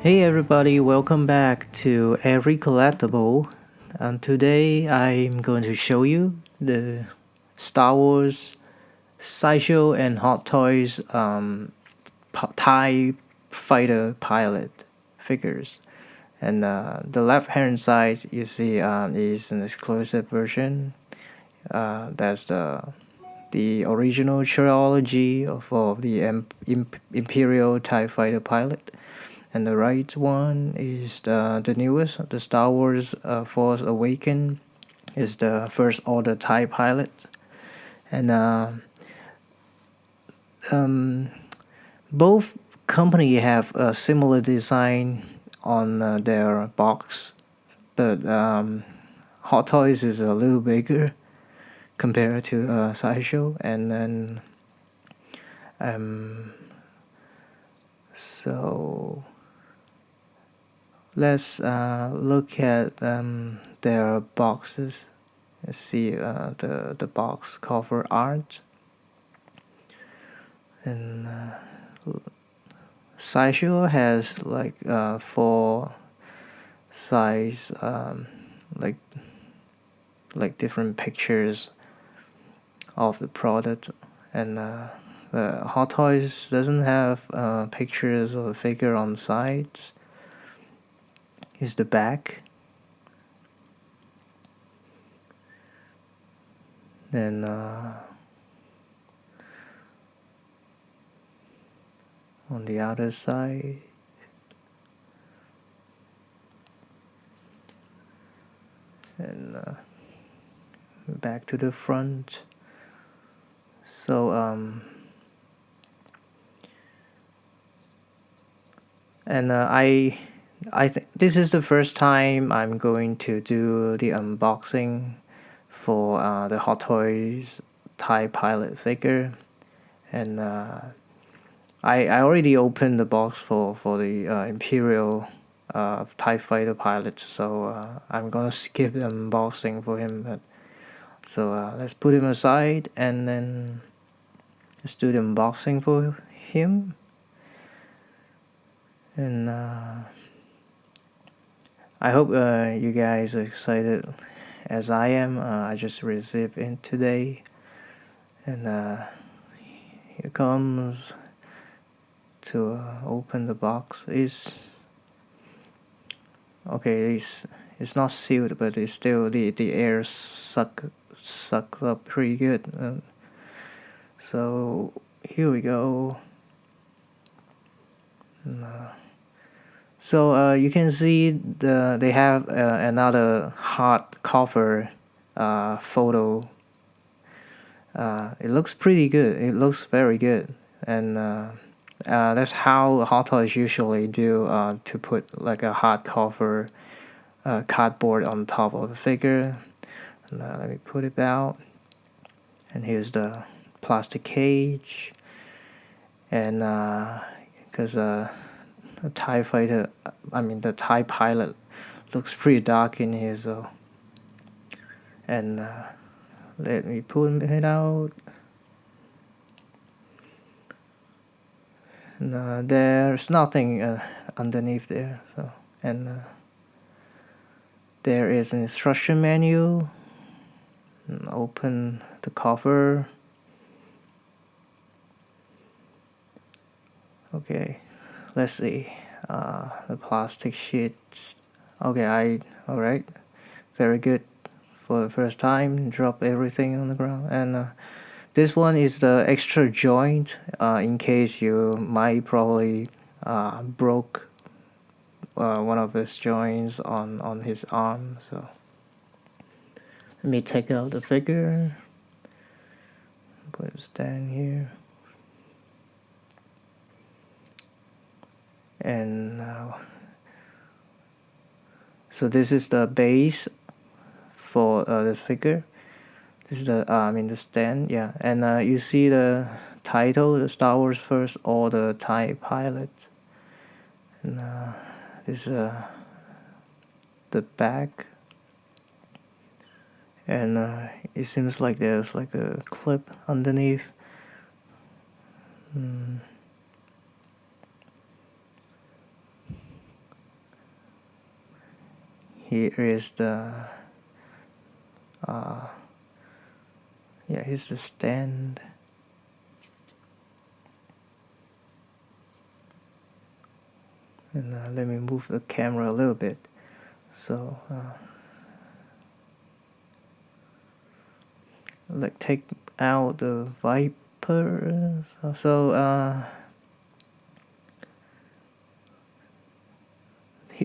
Hey everybody, welcome back to Every Collectible. And today I'm going to show you the Star Wars Sideshow and Hot Toys TIE Fighter pilot figures. And the left hand side you see is an exclusive version. That's the original trilogy of the Imperial TIE Fighter pilot. And the right one is the newest, the Star Wars Force Awaken is the First Order TIE pilot. And um, both company have a similar design on their box, but Hot Toys is a little bigger compared to Sideshow. And then um, so let's look at their boxes. Let's see the box cover art. And Sideshow has like four size like different pictures of the product. And Hot Toys doesn't have pictures of the figure on the sides. Here's the back. Then on the other side, and back to the front. So and I think this is the first time I'm going to do the unboxing for the Hot Toys TIE Pilot figure. And I already opened the box for the Imperial TIE Fighter pilot, so I'm gonna skip the unboxing for him. So let's put him aside and then let's do the unboxing for him. And I hope you guys are excited as I am. I just received it today. And here comes to open the box. Okay, it's not sealed, but it's still the air sucks up pretty good. So here we go. So you can see they have another hard cover photo. It looks pretty good. It looks very good. And that's how Hot Toys usually do to put like a hardcover cardboard on top of the figure. And, let me put it out. And here's the plastic cage. And because the TIE fighter, the TIE pilot looks pretty dark in here, so. And let me pull it out. And there's nothing underneath there, so. And there is an instruction manual. And open the cover. Okay, let's see. The plastic sheets. Okay, alright. Very good. For the first time, drop everything on the ground. And this one is the extra joint in case you might probably broke one of his joints on his arm. So let me take out the figure, put it stand here. And so this is the base for this figure. This is the stand, yeah. And you see the title, the Star Wars First Order TIE Pilot. And this is the back. And it seems like there's like a clip underneath. here is the here's the stand. And let me move the camera a little bit. So like take out the Viper.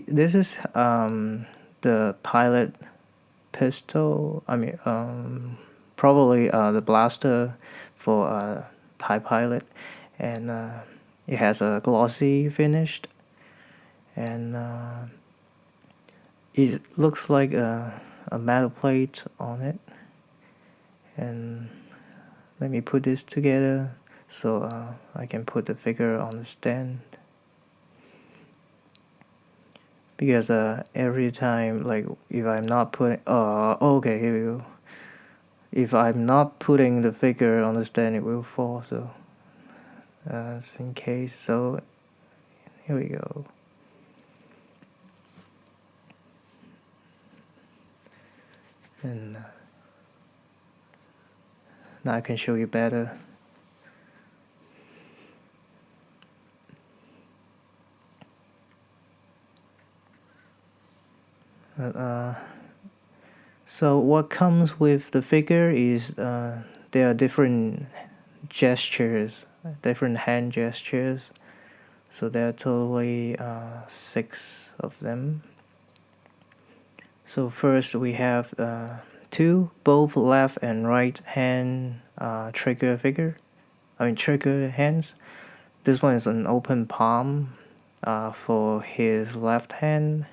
This is the pilot pistol. I mean, probably the blaster for TIE Pilot, and it has a glossy finish, and it looks like a metal plate on it. And let me put this together so I can put the figure on the stand. Because every time, like if I'm not putting okay, here we go. If I'm not putting the figure on the stand, it will fall. So just in case. So here we go. And now I can show you better. So what comes with the figure is there are different gestures, different hand gestures. So there are totally 6 of them. So first we have 2 both left and right hand trigger hands. This one is an open palm for his left hand.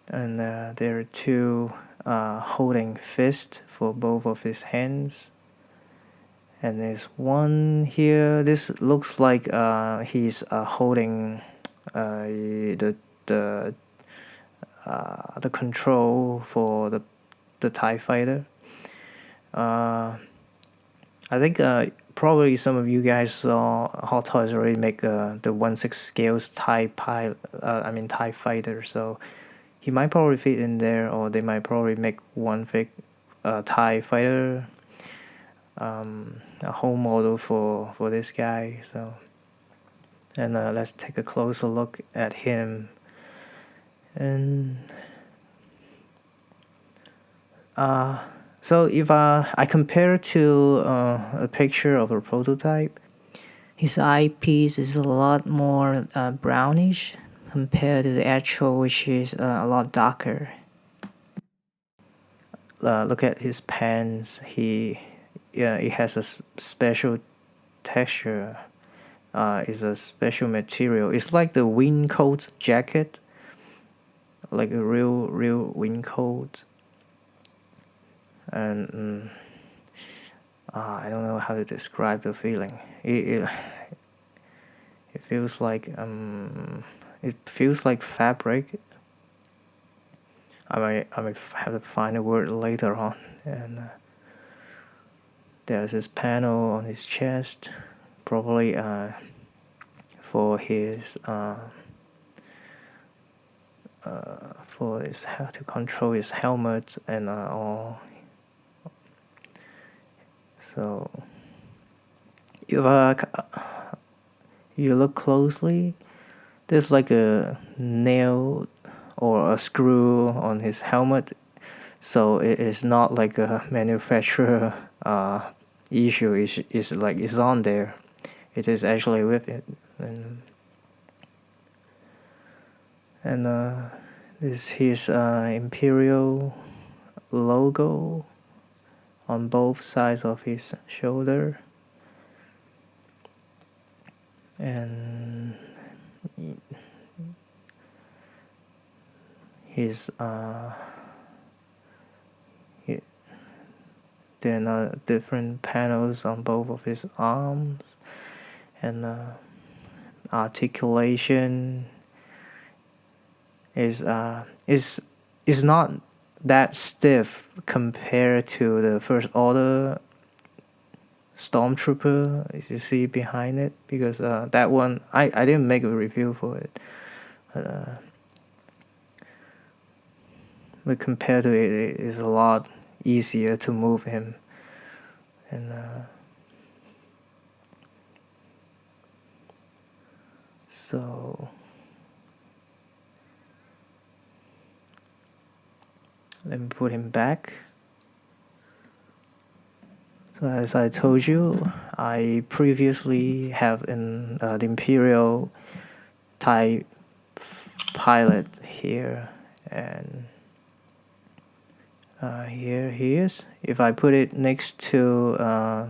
And there are 2 holding fist for both of his hands. And there's one here. This looks like he's holding the control for the TIE Fighter. I think probably some of you guys saw Hot Toys already make the 1/6 scales TIE Fighter. So he might probably fit in there, or they might probably make one TIE Fighter, a whole model for this guy. So, and let's take a closer look at him. And so if I compare to a picture of a prototype, his eyepiece is a lot more brownish compared to the actual, which is a lot darker. Look at his pants. It has a special texture. It's a special material. It's like the wingcoat jacket, like a real wingcoat. And I don't know how to describe the feeling. It feels like fabric. I might have to find a word later on. And there's this panel on his chest, probably for his how to control his helmet and all. So if you look closely, there's like a nail or a screw on his helmet, so it is not like a manufacturer issue. It's like it's on there. It is actually with it. And this his Imperial logo on both sides of his shoulder. And his there are different panels on both of his arms, and articulation is not that stiff compared to the First Order Stormtrooper, as you see behind it, because that one I didn't make a review for it, but but compared to it, it is a lot easier to move him. And so let me put him back. So as I told you, I previously have the Imperial TIE pilot here, and here he is. If I put it next to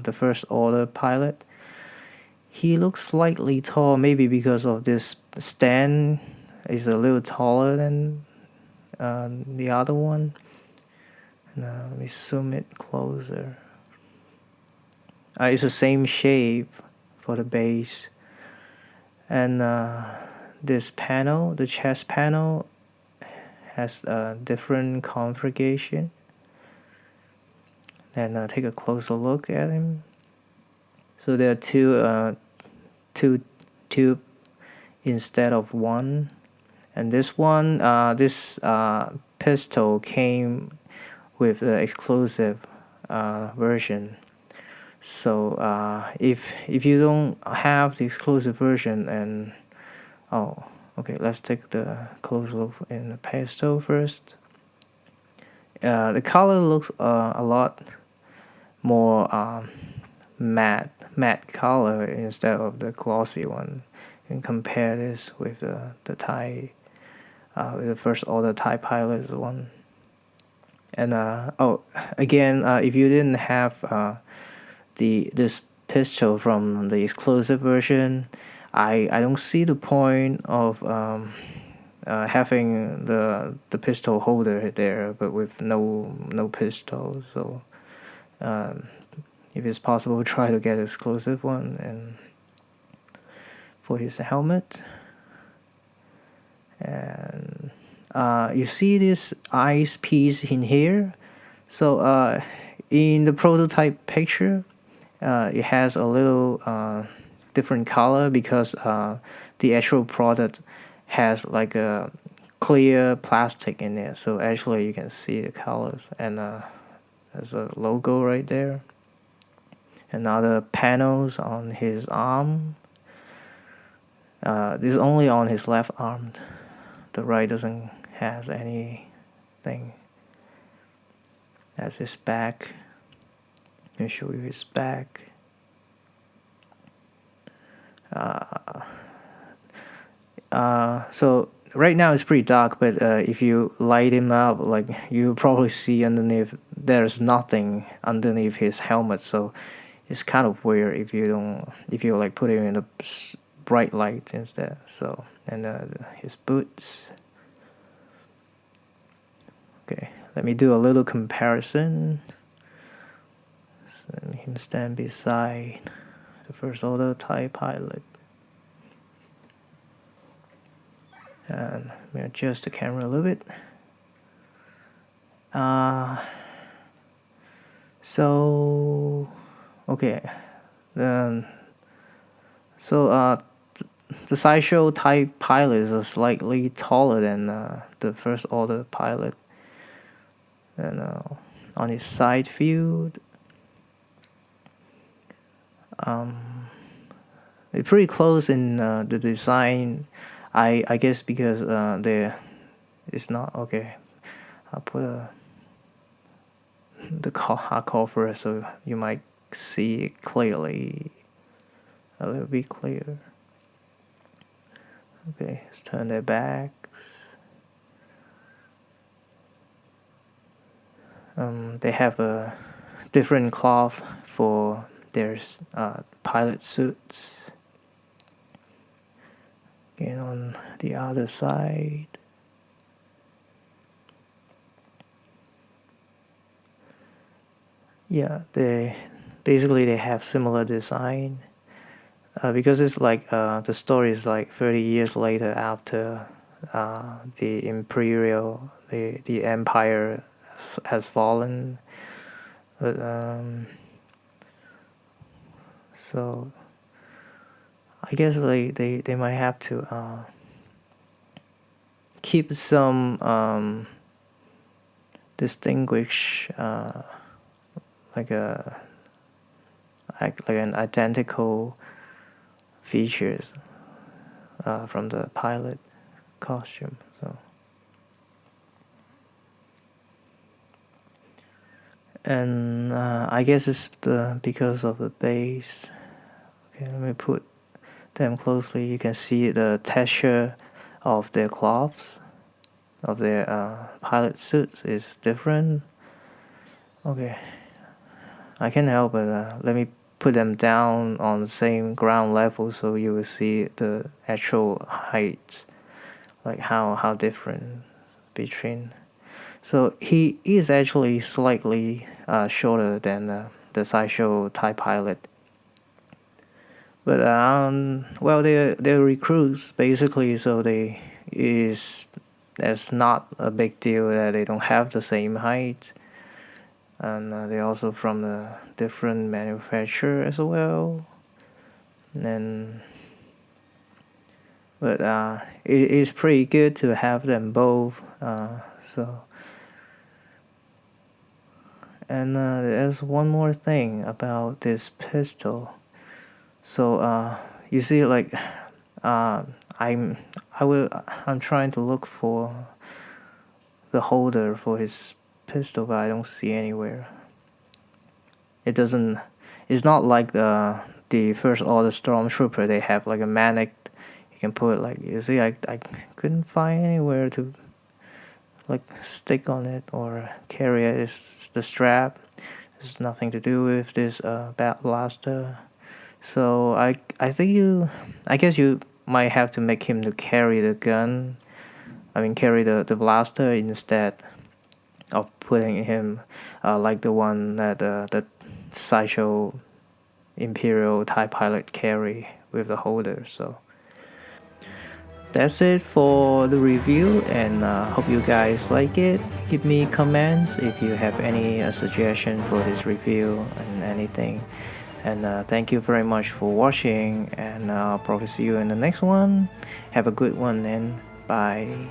the First Order pilot, he looks slightly tall, maybe because of this stand is a little taller than the other one. Now let me zoom it closer. It's the same shape for the base, and this panel, the chest panel, has a different configuration. And take a closer look at him. So there are two tube instead of one, and this one, this pistol came with the exclusive version. So if you don't have the exclusive version, and okay, let's take the close look in the pistol first. The color looks a lot more matte color instead of the glossy one. And compare this with the TIE, with the First Order TIE Pilot's one. And again, if you didn't have this pistol from the exclusive version, I don't see the point of having the pistol holder there, but with no pistol. So if it's possible, try to get an exclusive one. And for his helmet, and you see this eyes piece in here. So in the prototype picture, it has a little different color because the actual product has like a clear plastic in it. So actually you can see the colors, and there's a logo right there. And other panels on his arm. This is only on his left arm. The right doesn't has anything. That's his back. Let me show you his back. So right now it's pretty dark, but if you light him up, like you probably see underneath, there's nothing underneath his helmet. So it's kind of weird if you like put him in the bright light instead. So, and his boots. Okay, let me do a little comparison. So let him stand beside the First Order TIE pilot. And let me adjust the camera a little bit. So okay, so the Sideshow TIE pilot is slightly taller than the First Order pilot. And on his side view, they're pretty close in the design. I guess because it's not okay. I'll put the hard cover so you might see it clearly, a little bit clearer. Okay, let's turn their backs. They have a different cloth for their pilot suits. Again, on the other side. Yeah, they have similar design. Because it's like the story is like 30 years later after the Imperial, the Empire has fallen. But so I guess they might have to keep some distinguish like a like an identical features from the pilot costume. So, and I guess it's because of the base. Okay, let me put them closely. You can see the texture of their cloths, of their pilot suits is different. Okay, I can't help but let me put them down on the same ground level so you will see the actual heights, like how different between. So he is actually slightly shorter than the Sideshow TIE Pilot. But well, they're recruits basically, so they is that's not a big deal that they don't have the same height, and they're also from a different manufacturer as well. And but it is pretty good to have them both. So and there's one more thing about this pistol. So you see, like uh, I'm I'm trying to look for the holder for his pistol, but I don't see anywhere. It doesn't. It's not like the first order stormtrooper. They have like a magnet. You can put like you see. I couldn't find anywhere to like stick on it or carry it. It's the strap. There's nothing to do with this bat blaster. So I think I guess you might have to make him to carry the gun. I mean carry the blaster instead of putting him like the one that Sideshow Imperial TIE Pilot carry with the holder. So that's it for the review, and hope you guys like it. Give me comments if you have any suggestion for this review and anything. And thank you very much for watching, and I'll probably see you in the next one. Have a good one, and bye.